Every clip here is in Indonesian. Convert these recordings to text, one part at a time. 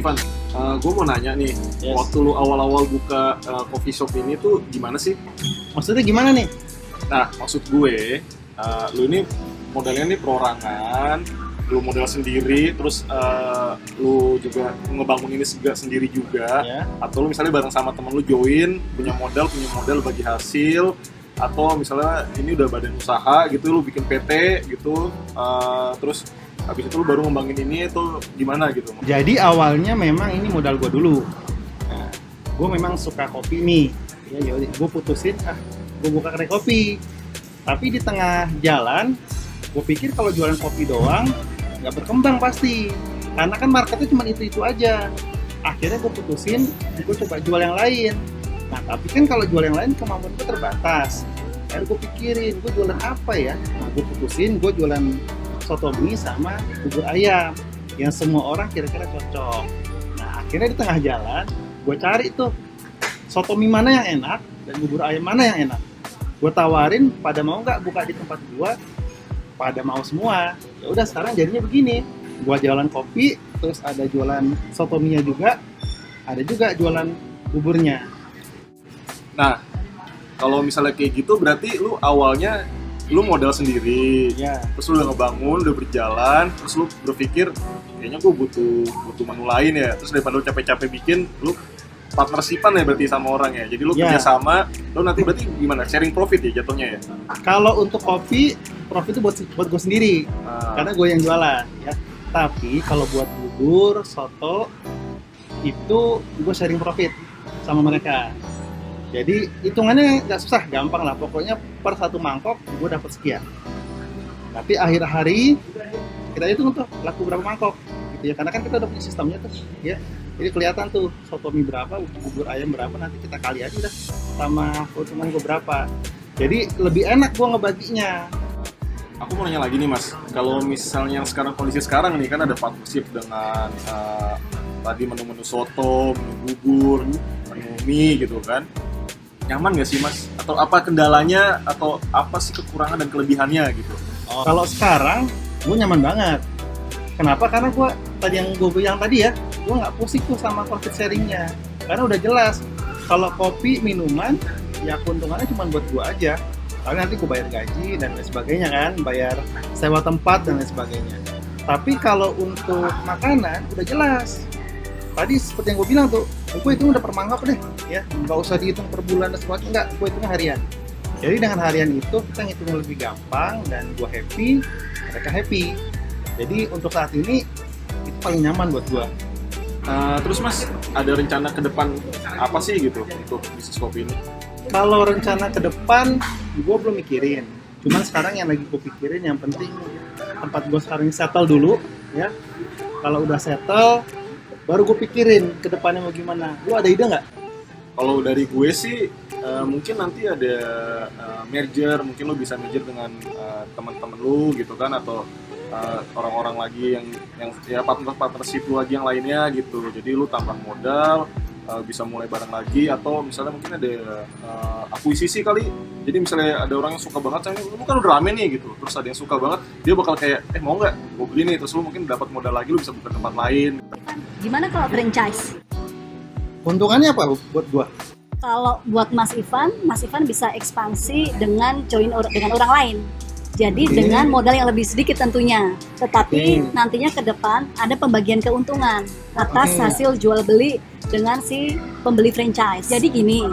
Ivan, gue mau nanya nih, Yes. waktu lu awal-awal buka coffee shop ini tuh gimana sih? Maksudnya gimana nih? Nah, maksud gue, lu ini modelnya nih perorangan, lu modal sendiri, terus lu juga ngebangun ini sendiri juga, Ya. atau lu misalnya bareng sama temen lu join, punya modal bagi hasil, atau misalnya ini udah badan usaha gitu, lu bikin PT gitu, terus habis itu lu baru ngembangin ini tuh gimana gitu? Jadi awalnya memang ini modal gue dulu. Nah, gue memang suka kopi nih. Ya, gue putusin, gue buka kedai kopi. Tapi di tengah jalan, gue pikir kalau jualan kopi doang, nggak berkembang pasti. Karena kan marketnya cuma itu-itu aja. Akhirnya gue putusin, gue coba jual yang lain. Nah, tapi kan kalau jual yang lain kemampuan gue terbatas. Akhirnya gue pikirin, gue jualan apa ya? Nah, gue putusin, gue jualan soto mie sama bubur ayam yang semua orang kira-kira cocok. Nah, akhirnya di tengah jalan, gue cari tuh soto mie mana yang enak dan bubur ayam mana yang enak. Gue tawarin, pada mau nggak buka di tempat gue? Pada mau semua. Ya udah, sekarang jadinya begini. Gue jualan kopi, terus ada jualan soto mie-nya juga, ada juga jualan buburnya. Nah, kalau misalnya kayak gitu berarti lu awalnya lu modal sendiri, Ya, terus lu udah ngebangun, udah berjalan, terus lu berpikir kayaknya gue butuh menu lain ya, terus daripada lu capek-capek bikin, lu partnershipan ya berarti sama orang ya, jadi lu Ya. kerjasama, lu nanti berarti gimana, sharing profit ya jatuhnya ya? kalau untuk kopi, profit itu buat gue sendiri. Nah, Karena gue yang jualan ya. Tapi kalau buat bubur, soto itu gue sharing profit sama mereka. Jadi hitungannya nggak susah, gampang lah. Pokoknya per satu mangkok gue dapat sekian. Tapi akhir hari kita hitung tuh laku berapa mangkok gitu ya. Karena kan kita udah punya sistemnya tuh ya. Jadi kelihatan tuh soto mie berapa, bubur ayam berapa, nanti kita kali aja udah sama keuntungan gue berapa. Jadi lebih enak gue ngebaginya. aku mau nanya lagi nih mas, kalau misalnya yang sekarang kondisi sekarang nih kan ada partnership dengan tadi menu-menu soto, menu bubur, menu mie gitu kan, nyaman nggak sih mas? Atau apa kendalanya? Atau apa sih kekurangan dan kelebihannya gitu? Kalau sekarang gue nyaman banget. Kenapa? Karena gue tadi yang gue bilang tadi ya, gue nggak pusing tuh sama profit sharingnya. Karena udah jelas kalau kopi minuman ya keuntungannya cuma buat gue aja. Lalu nanti gue bayar gaji dan lain sebagainya kan, bayar sewa tempat dan lain sebagainya. Tapi kalau untuk makanan udah jelas. Tadi seperti yang gue bilang tuh, gue hitung udah per mangkok deh, ya nggak usah dihitung per bulan dan sebagainya, enggak, gue hitungnya harian. Jadi dengan harian itu kita ngitung lebih gampang dan gue happy, mereka happy. Jadi untuk saat ini itu paling nyaman buat gue. Terus mas, ada rencana ke depan apa sih gitu untuk bisnis kopi ini? Kalau rencana ke depan, gue belum mikirin. Cuman sekarang yang lagi gue pikirin yang penting tempat gue sekarang settle dulu, ya. Kalau udah settle, baru gue pikirin ke depannya mau gimana. Lu ada ide nggak? Kalau dari gue sih mungkin nanti ada merger, mungkin lu bisa merger dengan teman-teman lu gitu kan, atau orang-orang lagi yang ya partnership lu lagi yang lainnya gitu. Jadi lu tambah modal, bisa mulai bareng lagi, atau misalnya mungkin ada akuisisi kali. Jadi misalnya ada orang yang suka banget, lu kan udah rame nih gitu, terus ada yang suka banget, dia bakal kayak mau nggak gue beli nih, terus lu mungkin dapat modal lagi, lu bisa buka tempat lain. Gimana kalau franchise? Keuntungannya apa buat gue? Kalau buat Mas Ivan bisa ekspansi dengan dengan orang lain. Jadi Oke. dengan modal yang lebih sedikit tentunya. Tetapi Oke. nantinya ke depan ada pembagian keuntungan atas Oke. hasil jual beli dengan si pembeli franchise. Jadi gini,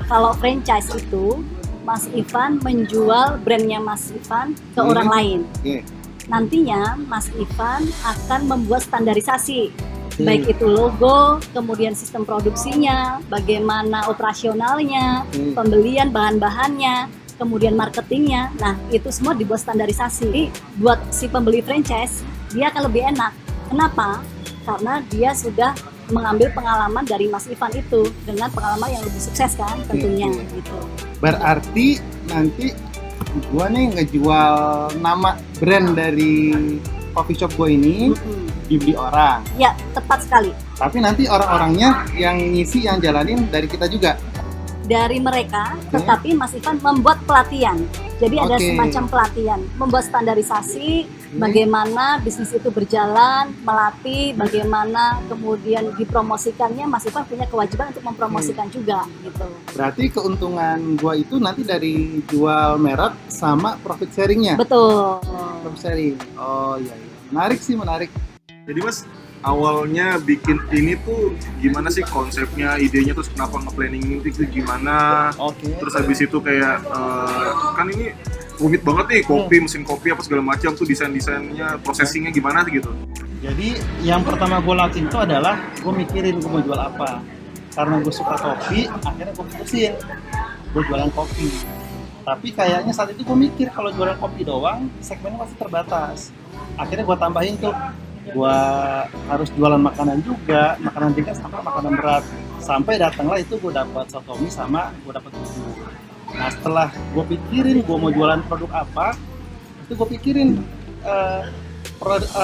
kalau franchise itu Mas Ivan menjual brandnya Mas Ivan ke orang lain. Oke. Nantinya Mas Ivan akan membuat standarisasi, baik itu logo, kemudian sistem produksinya, bagaimana operasionalnya, pembelian bahan-bahannya, kemudian marketingnya. Nah, itu semua dibuat standarisasi. Jadi, buat si pembeli franchise, dia akan lebih enak. Kenapa? Karena dia sudah mengambil pengalaman dari Mas Ivan itu dengan pengalaman yang lebih sukses kan tentunya gitu. Berarti nanti gue nih ngejual nama brand dari coffee shop gue ini dibeli orang. Ya, tepat sekali. Tapi nanti orang-orangnya yang ngisi, yang jalanin dari kita juga. dari mereka, tetapi Mas Ivan membuat pelatihan. Jadi ada semacam pelatihan, membuat standarisasi bagaimana bisnis itu berjalan, melatih bagaimana kemudian dipromosikannya. Mas Ivan punya kewajiban untuk mempromosikan juga gitu. Berarti keuntungan gua itu nanti dari jual merek sama profit sharingnya. Betul. Profit sharing. Oh iya. Menarik sih, menarik. Jadi Mas, awalnya bikin ini tuh gimana sih konsepnya, idenya, terus kenapa nge-planning itu gimana? Terus habis itu kayak kan ini rumit banget nih, kopi, mesin kopi apa segala macam tuh, desainnya, processingnya gimana gitu. Jadi yang pertama gue lakuin itu adalah gue mikirin gue mau jual apa. Karena gue suka kopi, akhirnya gue putusin gue jualan kopi. Tapi kayaknya saat itu gue mikir kalau jualan kopi doang segmennya masih terbatas. Akhirnya gue tambahin tuh, gue harus jualan makanan juga, makanan ringan sampai makanan berat. Sampai datanglah itu gue dapat sotomi sama gue dapat buku. Nah setelah gue pikirin gue mau jualan produk apa, itu gue pikirin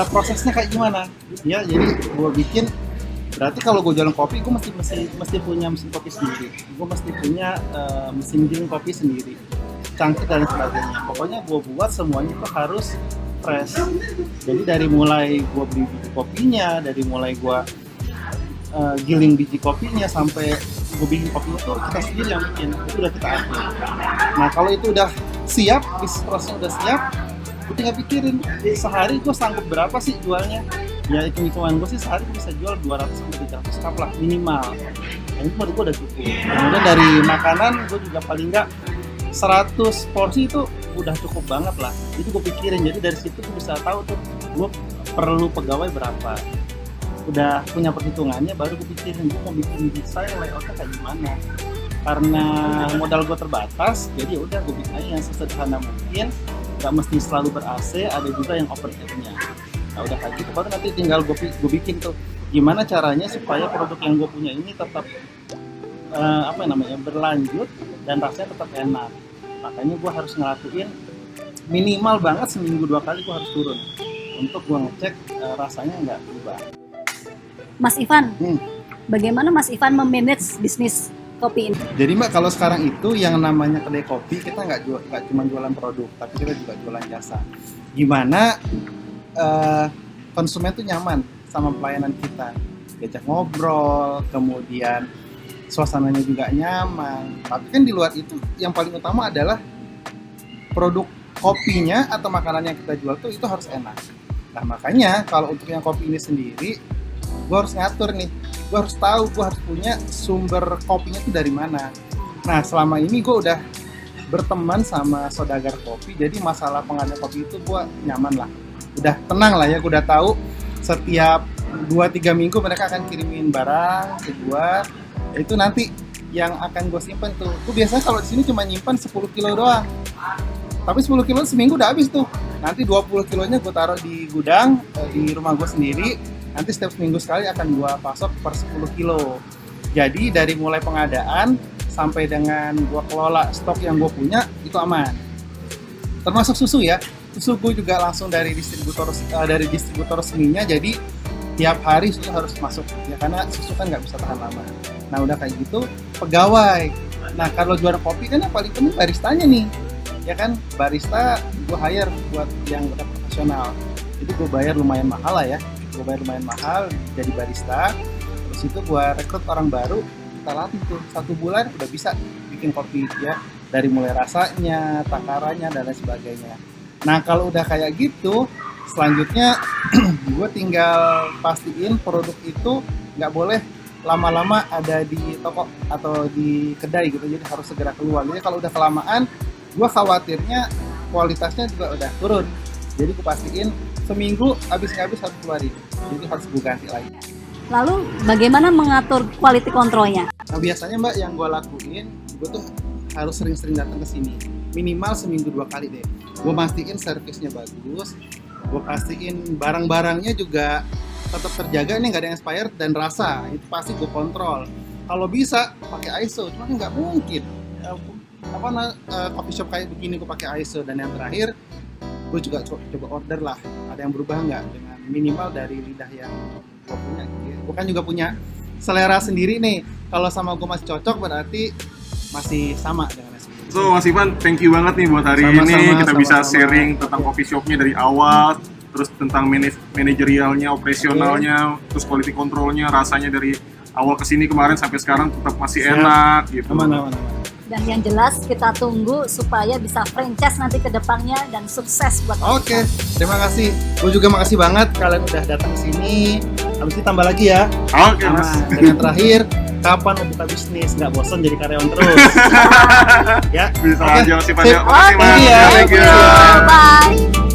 prosesnya kayak gimana. Ya jadi gue bikin, berarti kalau gue jualan kopi gue mesti punya mesin kopi sendiri, gue mesti punya mesin giling kopi sendiri, cangkir dan sebagainya. Pokoknya gue buat semuanya itu harus fresh. Jadi dari mulai gue beli biji kopinya, dari mulai gue giling biji kopinya sampai gue bikin kopinya tuh kita sendiri yang bikin, itu udah kita atur. Nah kalau itu udah siap, bisnis prosesnya udah siap, gue tinggal pikirin sehari gue sanggup berapa sih jualnya. Ya hitung-hitungan gue sih sehari bisa jual 200-300 cup lah minimal. Nah itu menurut gue udah cukup. Kemudian dari makanan gue juga paling nggak 100 porsi itu udah cukup banget lah. Itu gue pikirin, jadi dari situ gue bisa tahu tuh gue perlu pegawai berapa. Udah punya perhitungannya, baru gue pikirin gue mau bikin desain layoutnya kayak gimana. Karena modal gue terbatas, jadi udah gue bikin aja yang sesederhana mungkin. Gak mesti selalu ber-AC, ada juga yang overhead-nya. Nah udah kayak gitu, baru nanti tinggal gue bikin tuh gimana caranya supaya produk yang gue punya ini tetap berlanjut dan rasanya tetap enak. Makanya gue harus ngelakuin minimal banget seminggu 2 kali gue harus turun untuk gue ngecek rasanya nggak berubah. Mas Ivan, bagaimana Mas Ivan memanage bisnis kopi ini? Jadi Mbak, kalau sekarang itu yang namanya kedai kopi, kita nggak cuma jualan produk, tapi kita juga jualan jasa. Gimana konsumen tuh nyaman sama pelayanan kita, diajak ngobrol, kemudian suasananya juga nyaman. Tapi kan di luar itu yang paling utama adalah produk kopinya atau makanan yang kita jual tuh itu harus enak. Nah makanya kalau untuk yang kopi ini sendiri, gue harus ngatur nih, gue harus tahu, gue harus punya sumber kopinya itu dari mana. Nah selama ini gue udah berteman sama saudagar kopi, jadi masalah pengadaan kopi itu gue nyaman lah, udah tenang lah ya. Gue udah tahu setiap 2-3 minggu mereka akan kirimin barang ke gue. Itu nanti yang akan gue simpen tuh. Gue biasanya kalau di sini cuma nyimpan 10 kilo doang. Tapi 10 kilo seminggu udah habis tuh. Nanti 20 kilonya gue taruh di gudang di rumah gue sendiri. Nanti setiap seminggu sekali akan gue pasok per 10 kilo. Jadi dari mulai pengadaan sampai dengan gue kelola stok yang gue punya itu aman. Termasuk susu ya. Susu gue juga langsung dari distributor resminya. Jadi tiap hari susu harus masuk ya, karena susu kan nggak bisa tahan lama. Nah udah kayak gitu pegawai. Nah kalau jualan kopi kan yang paling penting baristanya nih, ya kan. Barista gue hire buat yang udah profesional. Jadi gue bayar lumayan mahal lah ya. Gue bayar lumayan mahal jadi barista. Terus itu gue rekrut orang baru, kita latih tuh 1 bulan udah bisa bikin kopi ya, dari mulai rasanya, takarannya dan lain sebagainya. Nah kalau udah kayak gitu, selanjutnya gue tinggal pastiin produk itu nggak boleh lama-lama ada di toko atau di kedai gitu, jadi harus segera keluar. Jadi kalau udah kelamaan, gue khawatirnya kualitasnya juga udah turun. Jadi gue pastiin seminggu habis harus keluarin, jadi harus gue ganti lagi. Lalu bagaimana mengatur quality controlnya? Nah biasanya Mbak yang gue lakuin, gue tuh harus sering-sering datang ke sini, minimal seminggu 2 kali deh. Gue pastiin servisnya bagus, gue pastiin barang-barangnya juga tetap terjaga, ini nggak ada yang expired, dan rasa itu pasti gue kontrol. Kalau bisa pakai ISO, cuma nggak mungkin. Coffee shop kayak begini gue pakai ISO. Dan yang terakhir, gue juga coba order lah, ada yang berubah nggak dengan minimal dari lidah yang gue punya. Gue kan juga punya selera sendiri nih. Kalau sama gue masih cocok, berarti masih sama dengan SB. So Mas Ivan, thank you banget nih buat hari Sama-sama, ini kita bisa sama-sama. sharing tentang coffee shopnya dari awal, terus tentang manajerialnya, operasionalnya, terus quality controlnya, rasanya dari awal kesini kemarin sampai sekarang tetap masih Siap. enak gitu. Aman. Dan yang jelas kita tunggu supaya bisa franchise nanti ke depannya dan sukses buat Oke, terima kasih. Gue juga makasih banget kalian udah datang ke sini. Habis itu tambah lagi ya. Oke Sama Mas. dan yang terakhir, kapan mau buka bisnis? Nggak bosan jadi karyawan terus. Ya. Bisa Oke. aja Mas Ivan Sip. ya. Makasih Mas. Thank you ya. Thank you. Bye.